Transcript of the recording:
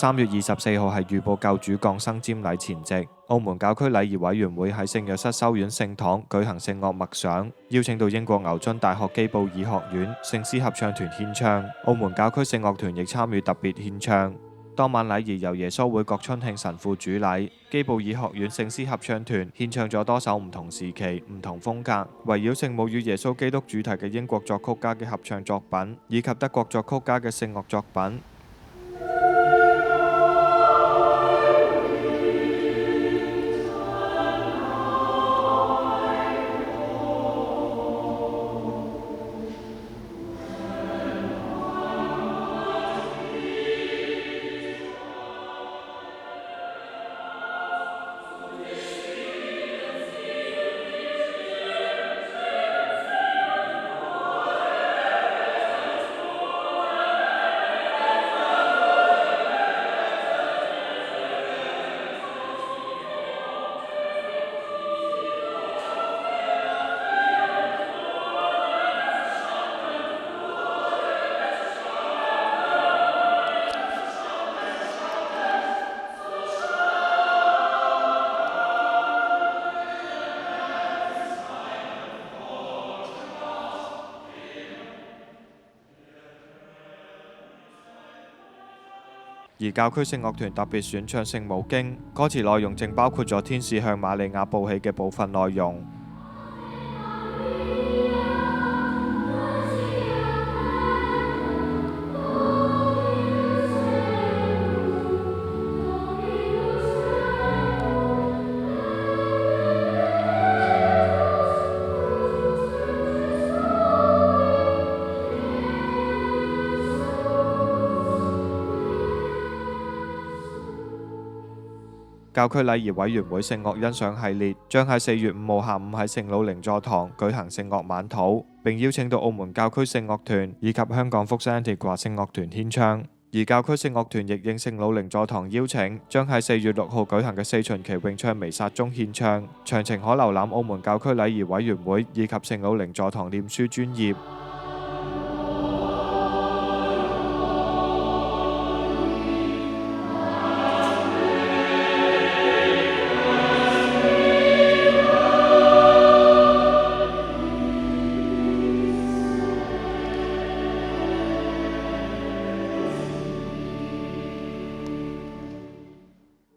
3月24號係預報救主降生瞻禮前夕，澳門教區禮儀委員會喺聖若瑟修院聖堂舉行聖樂默想，邀請到英國牛津大學基布爾學院聖詩合唱團獻唱，澳門教區聖樂團亦參與特別獻唱。當晚禮儀由耶穌會郭春慶神父主禮，基布爾學院聖詩合唱團獻唱咗多首唔同時期、唔同風格，圍繞聖母與耶穌基督主題嘅英國作曲家嘅合唱作品，以及德國作曲家嘅聖樂作品。而教區聖樂團特別選唱聖母經，歌詞內容正包括咗天使向瑪利亞報喜嘅部分內容。教區禮儀委員會聖樂欣賞系列將喺4月5號下午喺聖魯寧座堂舉行聖樂晚禱，並邀請到澳門教區聖樂團以及香港福山鐵掛聖樂團獻唱。而教區聖樂團亦應聖魯寧座堂邀請，將喺4月6號舉行嘅4旬期詠唱彌撒中獻唱。詳情可瀏覽澳門教區禮儀委員會以及聖魯寧座堂臉書專頁。